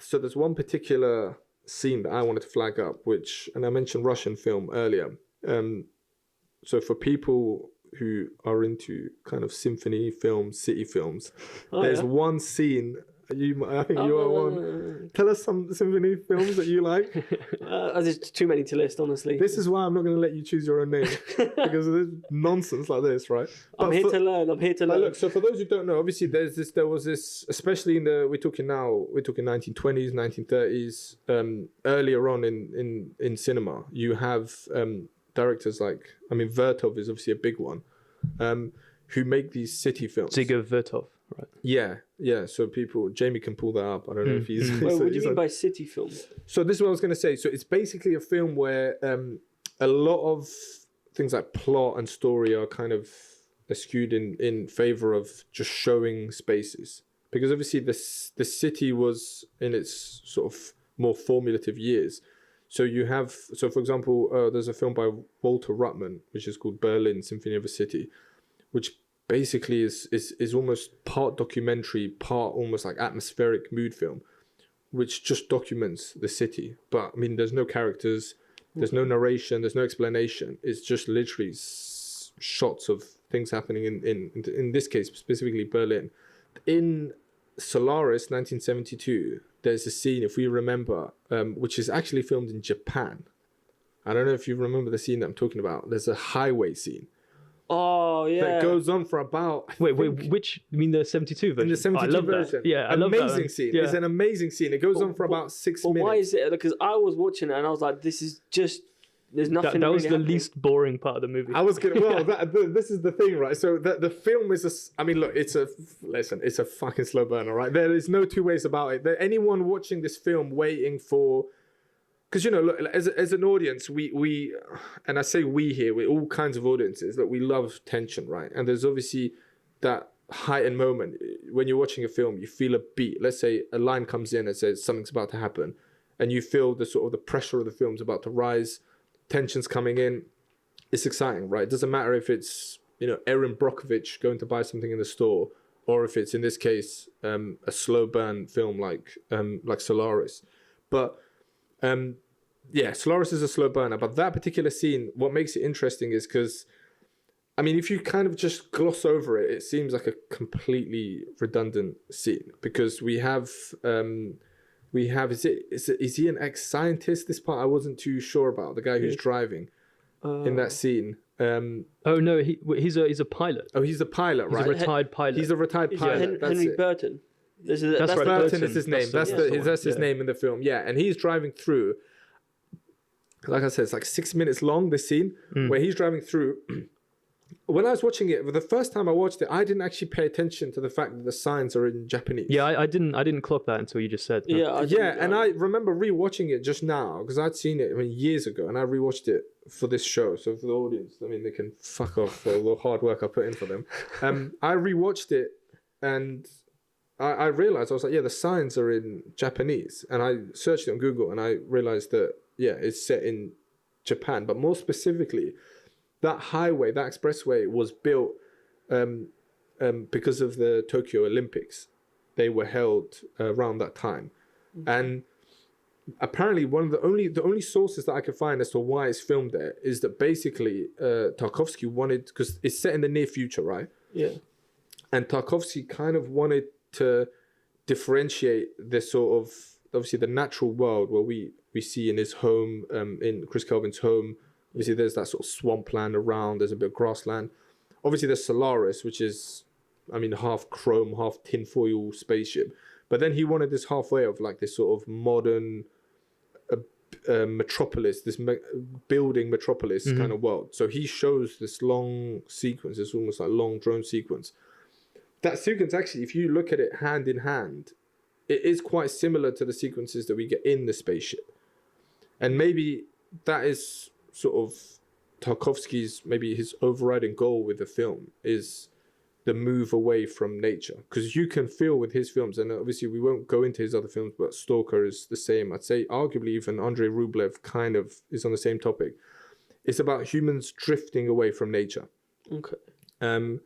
So there's one particular scene that I wanted to flag up, and I mentioned Russian film earlier. So for people who are into kind of symphony films, city films, there's one scene. I think you are one. Tell us some symphony films that you like. There's too many to list, honestly. This is why I'm not going to let you choose your own name, because there's nonsense like this, right? But I'm here to learn. Look, so for those who don't know, obviously there was this, especially we're talking 1920s, 1930s, earlier on in cinema. You have directors like, Vertov is obviously a big one, who make these city films. Dziga Vertov, right? Yeah. So Jamie can pull that up. I don't know if he's... Well, what do you mean by city films? So this is what I was going to say. So it's basically a film where a lot of things like plot and story are kind of skewed in favor of just showing spaces. Because obviously the city was in its sort of more formulative years. So for example, there's a film by Walter Ruttmann, which is called Berlin, Symphony of a City, which basically is almost part documentary, part almost like atmospheric mood film, which just documents the city. But there's no characters, there's no narration, there's no explanation. It's just literally shots of things happening in this case, specifically Berlin. In Solaris, 1972, there's a scene, if we remember, which is actually filmed in Japan. I don't know if you remember the scene that I'm talking about. There's a highway scene. Oh, yeah. That goes on for about... Wait, which? You mean the 72 version? In the 72 I love version. That. Yeah, I love that. Amazing scene. Yeah. It's an amazing scene. It goes on for about 6 minutes. Why is it? Because I was watching it and I was like, this is just... There's nothing That was really the happening. least boring part of the movie. I was gonna. Well, this is the thing, right? So the film is look, it's a fucking slow burner, right? There is no two ways about it. Anyone watching this film waiting for, because look, as an audience, we and I say we here, we're all kinds of audiences that we love tension, right? And there's obviously that heightened moment when you're watching a film, you feel a beat. Let's say a line comes in and says something's about to happen, and you feel the sort of the pressure of the film's about to rise. Tensions coming in, it's exciting, right? It doesn't matter if it's Erin Brockovich going to buy something in the store, or if it's in this case a slow burn film like Solaris. But Solaris is a slow burner. But that particular scene, what makes it interesting is because, if you kind of just gloss over it, it seems like a completely redundant scene because we have. Is he an ex-scientist? This part I wasn't too sure about. The guy who's driving in that scene. Oh no, he's a pilot. Oh, he's a pilot, right? He's a retired pilot. He's a retired pilot. Henry Burton. That's right. Burton is his name. That's his name in the film. Yeah, and he's driving through. Like I said, it's like 6 minutes long. This scene where he's driving through. When I was watching it, the first time I watched it, I didn't actually pay attention to the fact that the signs are in Japanese. Yeah, I didn't clock that until you just said. No. And I remember rewatching it just now because I'd seen it years ago, and I rewatched it for this show. So for the audience, they can fuck off for all the hard work I put in for them. I rewatched it, and I realized I was like, the signs are in Japanese, and I searched it on Google, and I realized that it's set in Japan, but more specifically. That highway, that expressway was built because of the Tokyo Olympics. They were held around that time. And apparently one of the only sources that I could find as to why it's filmed there is that basically Tarkovsky wanted, because it's set in the near future, right? Yeah. And Tarkovsky kind of wanted to differentiate this sort of, obviously the natural world where we see in his home, in Kris Kelvin's home. Obviously, there's that sort of swampland around. There's a bit of grassland. Obviously, there's Solaris, which is, half chrome, half tinfoil spaceship. But then he wanted this halfway of like this sort of modern metropolis, this building metropolis kind of world. So he shows this long sequence. It's almost like long drone sequence. That sequence, actually, if you look at it hand in hand, it is quite similar to the sequences that we get in the spaceship. And maybe that is sort of Tarkovsky's, maybe his overriding goal with the film is the move away from nature. Because you can feel with his films, and obviously we won't go into his other films, but Stalker is the same. I'd say arguably even Andrei Rublev kind of is on the same topic. It's about humans drifting away from nature. Okay. And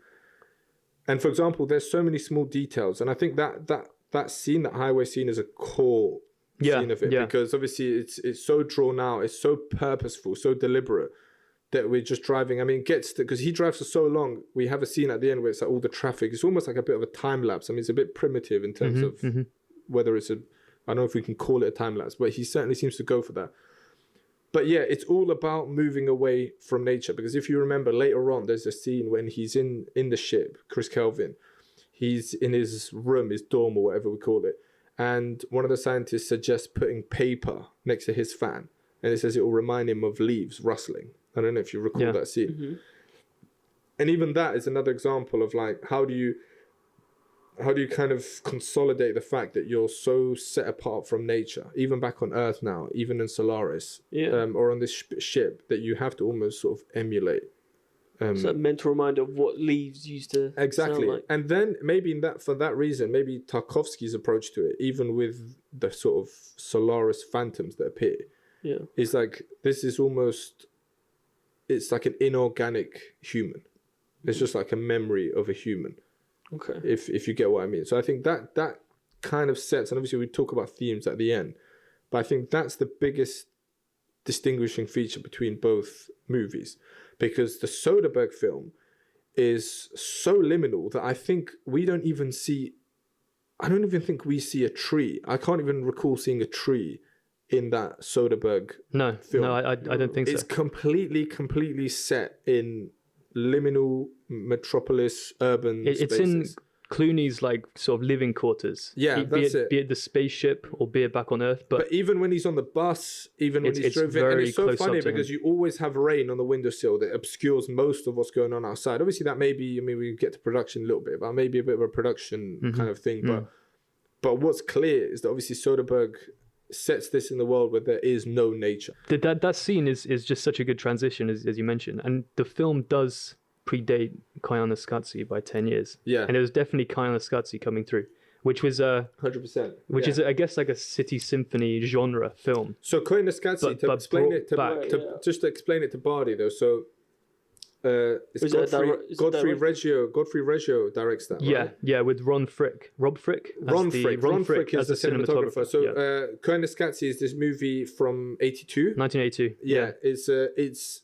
for example, there's so many small details, and I think that that scene, that highway scene, is a core scene of it, because obviously it's so drawn out, it's so purposeful, so deliberate, that we're just driving. I mean, it gets to, because he drives for so long, we have a scene at the end where it's like all the traffic. It's almost like a bit of a time lapse. I mean, it's a bit primitive in terms of whether it's I don't know if we can call it a time lapse, but he certainly seems to go for that. But yeah, it's all about moving away from nature, because if you remember later on, there's a scene when he's in the ship, Kris Kelvin, he's in his room, his dorm or whatever we call it, and one of the scientists suggests putting paper next to his fan, and it says it will remind him of leaves rustling. I don't know if you recall that scene. And even that is another example of like, how do you kind of consolidate the fact that you're so set apart from nature, even back on Earth now, even in Solaris, or on this ship, that you have to almost sort of emulate. It's a mental reminder of what leaves used to exactly sound like. And then maybe for that reason, maybe Tarkovsky's approach to it, even with the sort of Solaris phantoms that appear, is like, this is almost, it's like an inorganic human. It's just like a memory of a human. Okay. If you get what I mean. So I think that kind of sets, and obviously we talk about themes at the end, but I think that's the biggest distinguishing feature between both movies, because the Soderbergh film is so liminal that I think I don't even think we see a tree. I can't even recall seeing a tree in that Soderbergh film. No, I don't think it's so. completely set in liminal metropolis urban It's spaces. in Clooney's like sort of living quarters. Yeah, be that's it. Be it the spaceship or be it back on Earth. But even when he's on the bus, even when he's driving, and it's so funny because you always have rain on the windowsill that obscures most of what's going on outside. Obviously, that may be, I mean, we get to production a little bit, but maybe a bit of a production kind of thing. But what's clear is that obviously Soderbergh sets this in the world where there is no nature. That scene is just such a good transition, as you mentioned. And the film does predate Koyaanisqatsi by 10 years. Yeah. And it was definitely Koyaanisqatsi coming through, which was 100%. Which is, I guess, like a city symphony genre film. So Koyaanisqatsi, to explain it to just to explain it to Bardi though. So it's Godfrey Reggio directs that. Right? Yeah, with Rob Frick. Ron Frick is the cinematographer. So Koyaanisqatsi is this movie from 1982. Yeah, it's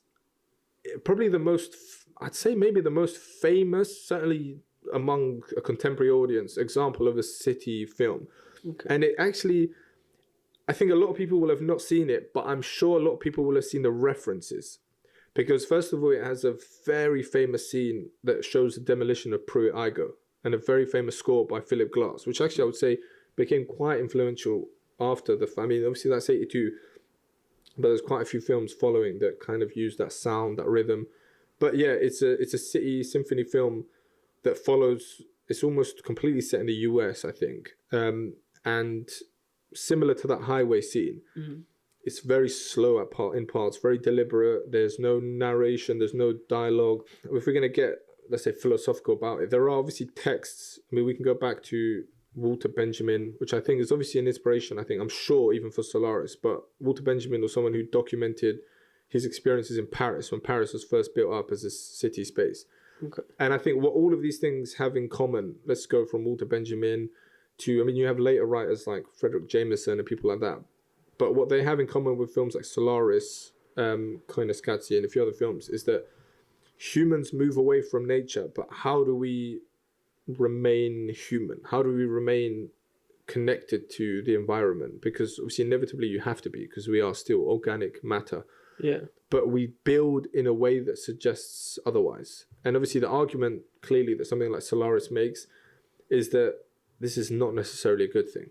probably the most, I'd say maybe the most famous, certainly among a contemporary audience, example of a city film. Okay. And it actually, I think a lot of people will have not seen it, but I'm sure a lot of people will have seen the references. Because first of all, it has a very famous scene that shows the demolition of Pruitt-Igoe, and a very famous score by Philip Glass, which actually I would say became quite influential after I mean, obviously that's 82, but there's quite a few films following that kind of use that sound, that rhythm. But yeah, it's a city symphony film that follows, it's almost completely set in the US, I think. And similar to that highway scene, it's very slow in parts, very deliberate. There's no narration, there's no dialogue. If we're going to get, let's say, philosophical about it, there are obviously texts. I mean, we can go back to Walter Benjamin, which I think is obviously an inspiration, I'm sure, even for Solaris. But Walter Benjamin was someone who documented his experiences in Paris when Paris was first built up as a city space. Okay. And I think what all of these things have in common, let's go from Walter Benjamin to, I mean, you have later writers like Frederick Jameson and people like that. But what they have in common with films like Solaris, Koyaanisqatsi, and a few other films is that humans move away from nature, but how do we remain human? How do we remain connected to the environment? Because obviously inevitably you have to be, because we are still organic matter. Yeah. But we build in a way that suggests otherwise. And obviously the argument clearly that something like Solaris makes is that this is not necessarily a good thing.